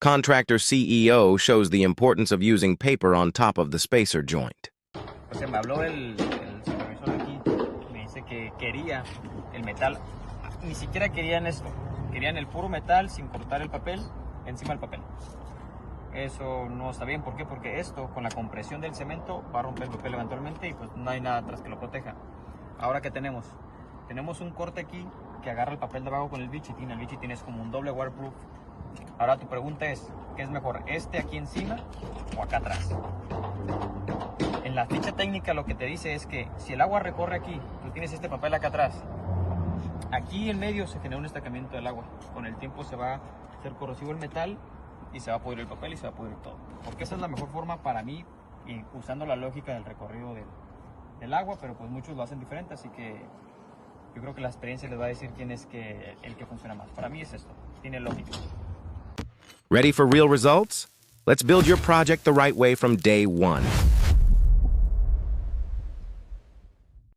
contractor CEO shows the importance of using paper on top of the spacer joint. O sea, me habló el supervisor de aquí, me dice que quería el metal, ni siquiera querían esto, querían el puro metal sin cortar el papel encima del papel. Eso no está bien, ¿por qué? Porque esto con la compresión del cemento va a romper el papel eventualmente y pues no hay nada atrás que lo proteja. Ahora, ¿qué tenemos? Tenemos un corte aquí que agarra el papel de abajo con el bichitín. El bichitín es como un doble waterproof. Ahora tu pregunta es, ¿qué es mejor? ¿Este aquí encima o acá atrás? En la ficha técnica lo que te dice es que si el agua recorre aquí, tú tienes este papel acá atrás, aquí en medio se genera un estancamiento del agua. Con el tiempo se va a hacer corrosivo el metal y se va a pudrir el papel y se va a pudrir todo. Porque esa es la mejor forma para mí, y usando la lógica del recorrido del agua, pero pues muchos lo hacen diferente, así que yo creo que la experiencia les va a decir quién es el que funciona más. Para mí es esto, tiene lógica. Ready for real results? Let's build your project the right way from day one.